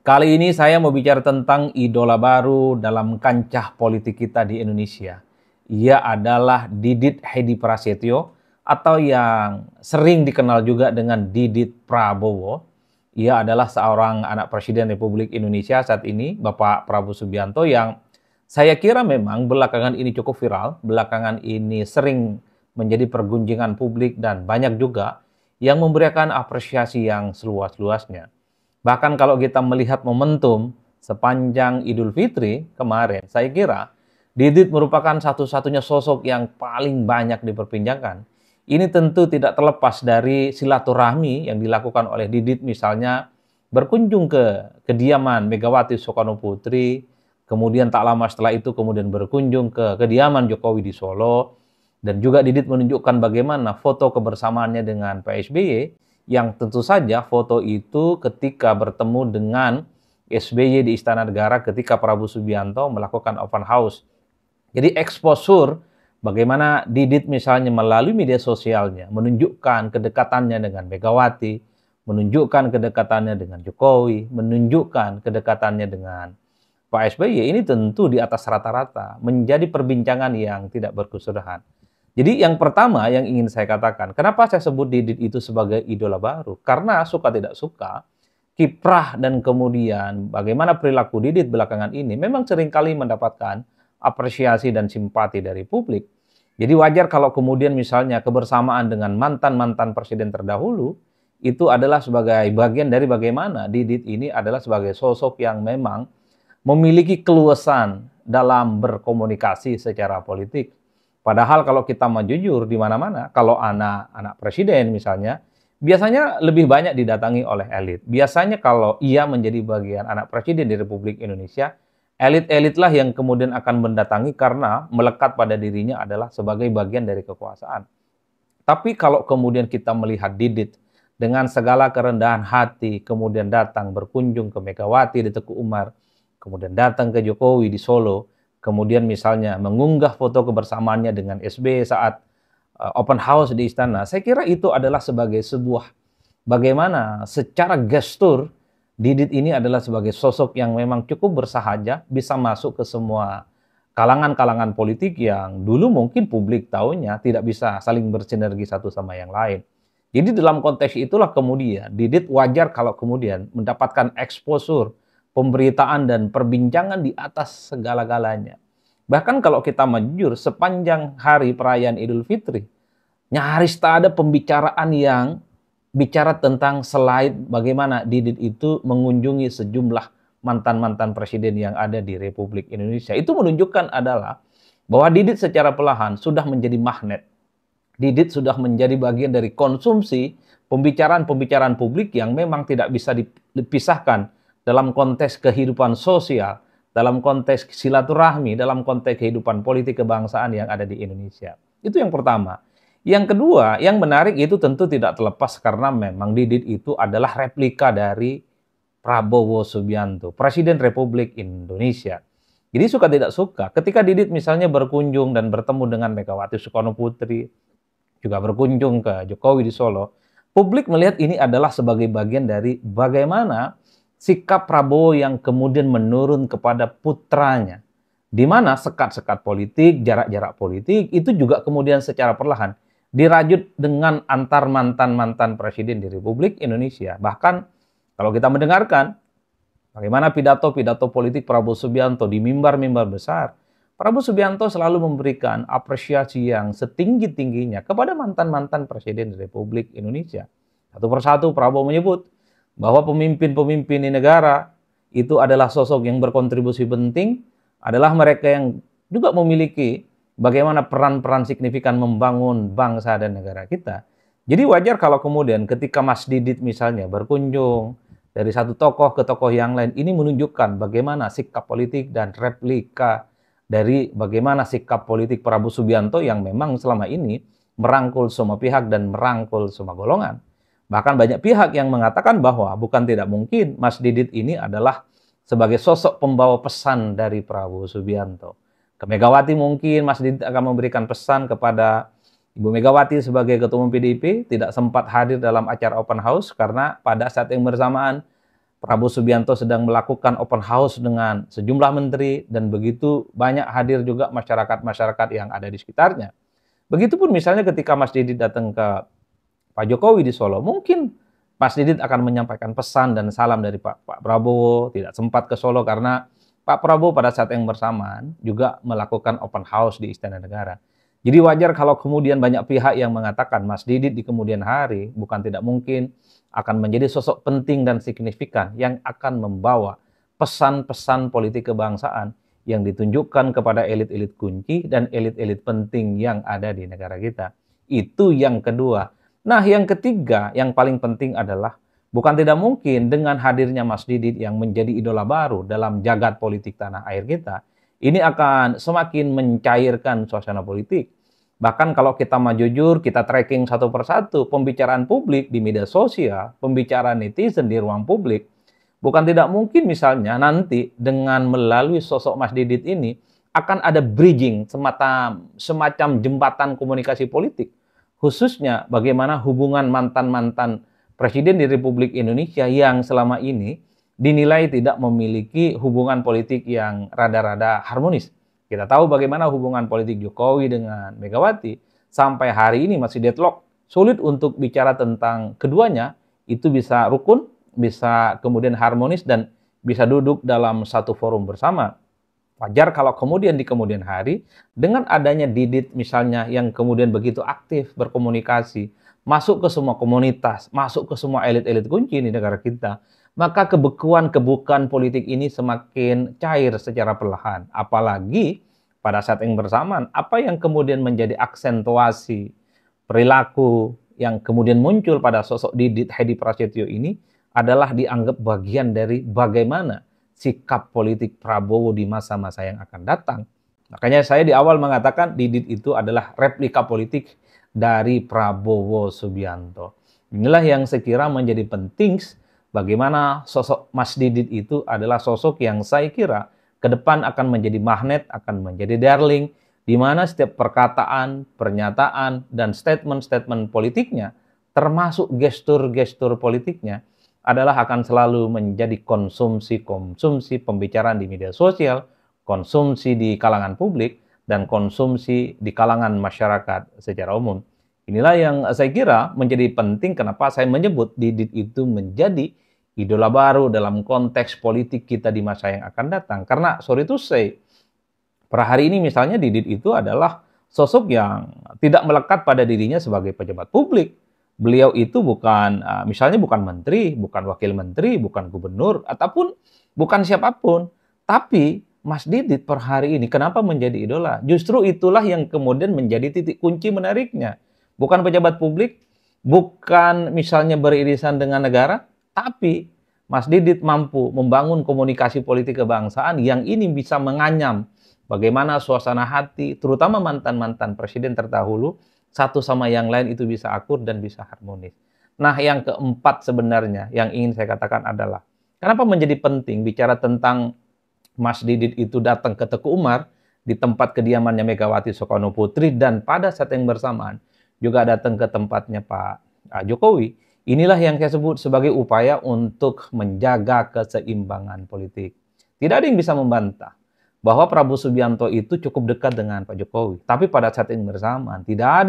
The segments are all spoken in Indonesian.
Kali ini saya mau bicara tentang idola baru dalam kancah politik kita di Indonesia. Ia adalah Didit Hedi Prasetyo atau yang sering dikenal juga dengan Didit Prabowo. Ia adalah seorang anak Presiden Republik Indonesia saat ini, Bapak Prabowo Subianto, yang saya kira memang belakangan ini cukup viral, belakangan ini sering menjadi pergunjingan publik dan banyak juga yang memberikan apresiasi yang seluas-luasnya. Bahkan kalau kita melihat momentum sepanjang Idul Fitri kemarin, saya kira Didit merupakan satu-satunya sosok yang paling banyak diperbincangkan. Ini tentu tidak terlepas dari silaturahmi yang dilakukan oleh Didit, misalnya berkunjung ke kediaman Megawati Soekarno Putri, kemudian tak lama setelah itu kemudian berkunjung ke kediaman Jokowi di Solo, dan juga Didit menunjukkan bagaimana foto kebersamaannya dengan Pak SBY, yang tentu saja foto itu ketika bertemu dengan SBY di Istana Negara ketika Prabowo Subianto melakukan open house. Jadi eksposur bagaimana Didit misalnya melalui media sosialnya menunjukkan kedekatannya dengan Megawati, menunjukkan kedekatannya dengan Jokowi, menunjukkan kedekatannya dengan Pak SBY, ini tentu di atas rata-rata menjadi perbincangan yang tidak berkesudahan. Jadi yang pertama yang ingin saya katakan, kenapa saya sebut Didit itu sebagai idola baru? Karena suka tidak suka, kiprah dan kemudian bagaimana perilaku Didit belakangan ini memang seringkali mendapatkan apresiasi dan simpati dari publik. Jadi wajar kalau kemudian misalnya kebersamaan dengan mantan-mantan presiden terdahulu, itu adalah sebagai bagian dari bagaimana Didit ini adalah sebagai sosok yang memang memiliki keluasan dalam berkomunikasi secara politik. Padahal kalau kita mau jujur di mana-mana, kalau anak presiden misalnya, biasanya lebih banyak didatangi oleh elit. Biasanya kalau ia menjadi bagian anak presiden di Republik Indonesia, elit-elit lah yang kemudian akan mendatangi karena melekat pada dirinya adalah sebagai bagian dari kekuasaan. Tapi kalau kemudian kita melihat Didit dengan segala kerendahan hati, kemudian datang berkunjung ke Megawati di Teguh Umar, kemudian datang ke Jokowi di Solo, kemudian misalnya mengunggah foto kebersamaannya dengan SBY saat open house di istana, saya kira itu adalah sebagai sebuah bagaimana secara gestur Didit ini adalah sebagai sosok yang memang cukup bersahaja, bisa masuk ke semua kalangan-kalangan politik yang dulu mungkin publik tahunya tidak bisa saling bersinergi satu sama yang lain. Jadi dalam konteks itulah kemudian Didit wajar kalau kemudian mendapatkan exposure, pemberitaan dan perbincangan di atas segala-galanya. Bahkan kalau kita jujur, sepanjang hari perayaan Idul Fitri, nyaris tak ada pembicaraan yang bicara tentang selain bagaimana Didit itu mengunjungi sejumlah mantan-mantan presiden yang ada di Republik Indonesia. Itu menunjukkan adalah bahwa Didit secara perlahan sudah menjadi magnet. Didit sudah menjadi bagian dari konsumsi pembicaraan-pembicaraan publik yang memang tidak bisa dipisahkan dalam konteks kehidupan sosial, dalam konteks silaturahmi, dalam konteks kehidupan politik kebangsaan yang ada di Indonesia. Itu yang pertama. Yang kedua, yang menarik itu tentu tidak terlepas karena memang Didit itu adalah replika dari Prabowo Subianto, Presiden Republik Indonesia. Jadi suka tidak suka, ketika Didit misalnya berkunjung dan bertemu dengan Megawati Soekarno Putri, juga berkunjung ke Jokowi di Solo, publik melihat ini adalah sebagai bagian dari bagaimana sikap Prabowo yang kemudian menurun kepada putranya. Di mana sekat-sekat politik, jarak-jarak politik, itu juga kemudian secara perlahan dirajut dengan antar mantan-mantan presiden di Republik Indonesia. Bahkan kalau kita mendengarkan bagaimana pidato-pidato politik Prabowo Subianto di mimbar-mimbar besar, Prabowo Subianto selalu memberikan apresiasi yang setinggi-tingginya kepada mantan-mantan presiden di Republik Indonesia. Satu persatu Prabowo menyebut bahwa pemimpin-pemimpin di negara itu adalah sosok yang berkontribusi penting, adalah mereka yang juga memiliki bagaimana peran-peran signifikan membangun bangsa dan negara kita. Jadi wajar kalau kemudian ketika Mas Didit misalnya berkunjung dari satu tokoh ke tokoh yang lain, ini menunjukkan bagaimana sikap politik dan replika dari bagaimana sikap politik Prabowo Subianto yang memang selama ini merangkul semua pihak dan merangkul semua golongan. Bahkan banyak pihak yang mengatakan bahwa bukan tidak mungkin Mas Didit ini adalah sebagai sosok pembawa pesan dari Prabowo Subianto. Ke Megawati mungkin Mas Didit akan memberikan pesan kepada Ibu Megawati sebagai Ketua Umum PDIP, tidak sempat hadir dalam acara open house karena pada saat yang bersamaan Prabowo Subianto sedang melakukan open house dengan sejumlah menteri dan begitu banyak hadir juga masyarakat-masyarakat yang ada di sekitarnya. Begitupun misalnya ketika Mas Didit datang ke Pak Jokowi di Solo, mungkin Mas Didit akan menyampaikan pesan dan salam dari Pak Prabowo, tidak sempat ke Solo karena Pak Prabowo pada saat yang bersamaan juga melakukan open house di Istana Negara. Jadi wajar kalau kemudian banyak pihak yang mengatakan Mas Didit di kemudian hari bukan tidak mungkin akan menjadi sosok penting dan signifikan yang akan membawa pesan-pesan politik kebangsaan yang ditunjukkan kepada elit-elit kunci dan elit-elit penting yang ada di negara kita. Itu yang kedua. Nah, yang ketiga, yang paling penting adalah bukan tidak mungkin dengan hadirnya Mas Didit yang menjadi idola baru dalam jagat politik tanah air kita, ini akan semakin mencairkan suasana politik. Bahkan kalau kita mau jujur, kita tracking satu persatu pembicaraan publik di media sosial, pembicaraan netizen di ruang publik, bukan tidak mungkin misalnya nanti dengan melalui sosok Mas Didit ini akan ada bridging, semacam jembatan komunikasi politik. Khususnya bagaimana hubungan mantan-mantan presiden di Republik Indonesia yang selama ini dinilai tidak memiliki hubungan politik yang rada-rada harmonis. Kita tahu bagaimana hubungan politik Jokowi dengan Megawati sampai hari ini masih deadlock. Sulit untuk bicara tentang keduanya, itu bisa rukun, bisa kemudian harmonis dan bisa duduk dalam satu forum bersama. Wajar kalau kemudian di kemudian hari, dengan adanya Didit misalnya yang kemudian begitu aktif berkomunikasi, masuk ke semua komunitas, masuk ke semua elit-elit kunci di negara kita, maka kebukaan politik ini semakin cair secara perlahan. Apalagi pada saat yang bersamaan, apa yang kemudian menjadi aksentuasi perilaku yang kemudian muncul pada sosok Didit Hedi Prasetyo ini adalah dianggap bagian dari bagaimana sikap politik Prabowo di masa-masa yang akan datang. Makanya saya di awal mengatakan Didit itu adalah replika politik dari Prabowo Subianto. Inilah yang saya kira menjadi penting, bagaimana sosok Mas Didit itu adalah sosok yang saya kira ke depan akan menjadi magnet, akan menjadi darling, di mana setiap perkataan, pernyataan, dan statement-statement politiknya, termasuk gestur-gestur politiknya, adalah akan selalu menjadi konsumsi pembicaraan di media sosial, konsumsi di kalangan publik, dan konsumsi di kalangan masyarakat secara umum. Inilah yang saya kira menjadi penting kenapa saya menyebut Didit itu menjadi idola baru dalam konteks politik kita di masa yang akan datang. Karena sorry to say, per hari ini misalnya Didit itu adalah sosok yang tidak melekat pada dirinya sebagai pejabat publik. Beliau itu misalnya bukan menteri, bukan wakil menteri, bukan gubernur, ataupun bukan siapapun. Tapi Mas Didit per hari ini kenapa menjadi idola? Justru itulah yang kemudian menjadi titik kunci menariknya. Bukan pejabat publik, bukan misalnya beririsan dengan negara, tapi Mas Didit mampu membangun komunikasi politik kebangsaan yang ini bisa menganyam bagaimana suasana hati, terutama mantan-mantan presiden terdahulu, satu sama yang lain itu bisa akur dan bisa harmonis. Nah, yang keempat sebenarnya yang ingin saya katakan adalah, kenapa menjadi penting bicara tentang Mas Didit itu datang ke Teguh Umar di tempat kediamannya Megawati Soekarno Putri dan pada saat yang bersamaan juga datang ke tempatnya Pak Jokowi. Inilah yang saya sebut sebagai upaya untuk menjaga keseimbangan politik. Tidak ada yang bisa membantah bahwa Prabowo Subianto itu cukup dekat dengan Pak Jokowi. Tapi pada saat yang bersamaan, tidak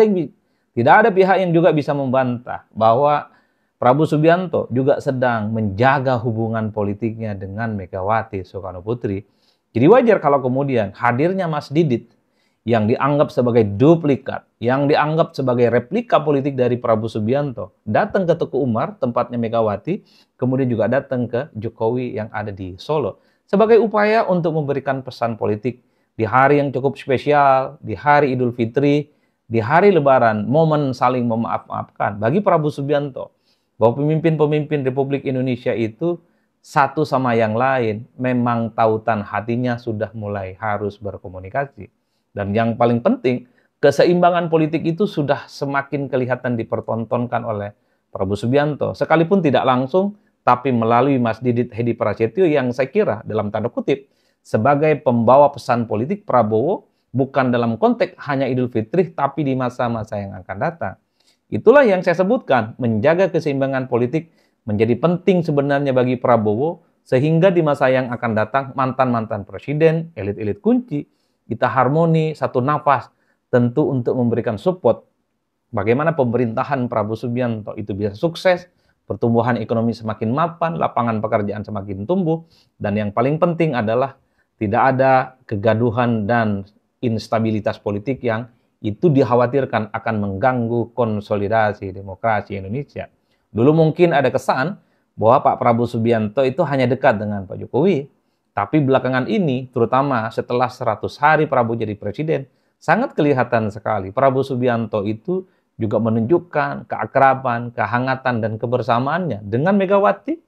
ada pihak yang juga bisa membantah bahwa Prabowo Subianto juga sedang menjaga hubungan politiknya dengan Megawati Soekarno Putri. Jadi wajar kalau kemudian hadirnya Mas Didit yang dianggap sebagai duplikat, yang dianggap sebagai replika politik dari Prabowo Subianto, datang ke Teguh Umar, tempatnya Megawati, kemudian juga datang ke Jokowi yang ada di Solo. Sebagai upaya untuk memberikan pesan politik di hari yang cukup spesial, di hari Idul Fitri, di hari Lebaran, momen saling memaaf-maafkan bagi Prabowo Subianto, bahwa pemimpin-pemimpin Republik Indonesia itu satu sama yang lain memang tautan hatinya sudah mulai harus berkomunikasi. Dan yang paling penting, keseimbangan politik itu sudah semakin kelihatan dipertontonkan oleh Prabowo Subianto, sekalipun tidak langsung, tapi melalui Mas Didit Hedi Prasetyo yang saya kira dalam tanda kutip sebagai pembawa pesan politik Prabowo bukan dalam konteks hanya Idul Fitri tapi di masa-masa yang akan datang. Itulah yang saya sebutkan, menjaga keseimbangan politik menjadi penting sebenarnya bagi Prabowo, sehingga di masa yang akan datang mantan-mantan presiden, elit-elit kunci, kita harmoni satu nafas tentu untuk memberikan support bagaimana pemerintahan Prabowo Subianto itu bisa sukses, pertumbuhan ekonomi semakin mapan, lapangan pekerjaan semakin tumbuh, dan yang paling penting adalah tidak ada kegaduhan dan instabilitas politik yang itu dikhawatirkan akan mengganggu konsolidasi demokrasi Indonesia. Dulu mungkin ada kesan bahwa Pak Prabowo Subianto itu hanya dekat dengan Pak Jokowi, tapi belakangan ini, terutama setelah 100 hari Prabowo jadi presiden, sangat kelihatan sekali Prabowo Subianto itu juga menunjukkan keakraban, kehangatan, dan kebersamaannya dengan Megawati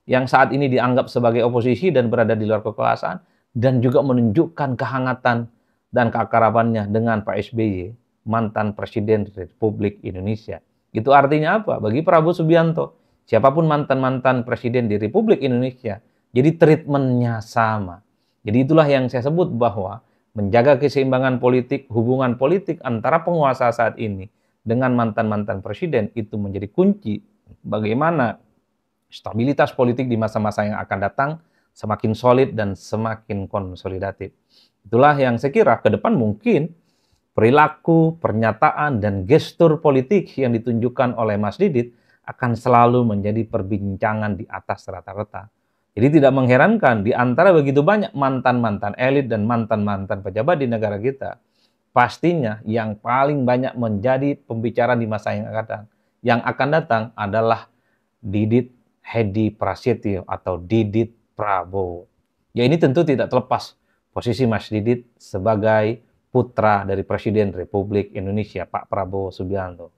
yang saat ini dianggap sebagai oposisi dan berada di luar kekuasaan, dan juga menunjukkan kehangatan dan keakrabannya dengan Pak SBY, mantan Presiden Republik Indonesia. Itu artinya apa? Bagi Prabowo Subianto, siapapun mantan-mantan Presiden di Republik Indonesia, jadi treatmentnya sama. Jadi itulah yang saya sebut bahwa menjaga keseimbangan politik, hubungan politik antara penguasa saat ini dengan mantan-mantan presiden itu menjadi kunci bagaimana stabilitas politik di masa-masa yang akan datang semakin solid dan semakin konsolidatif. Itulah yang saya kira ke depan mungkin perilaku, pernyataan, dan gestur politik yang ditunjukkan oleh Mas Didit akan selalu menjadi perbincangan di atas rata-rata. Jadi tidak mengherankan di antara begitu banyak mantan-mantan elit dan mantan-mantan pejabat di negara kita, pastinya yang paling banyak menjadi pembicaraan di masa yang akan datang adalah Didit Hedi Prasetyo atau Didit Prabowo. Ya ini tentu tidak terlepas posisi Mas Didit sebagai putra dari Presiden Republik Indonesia, Pak Prabowo Subianto.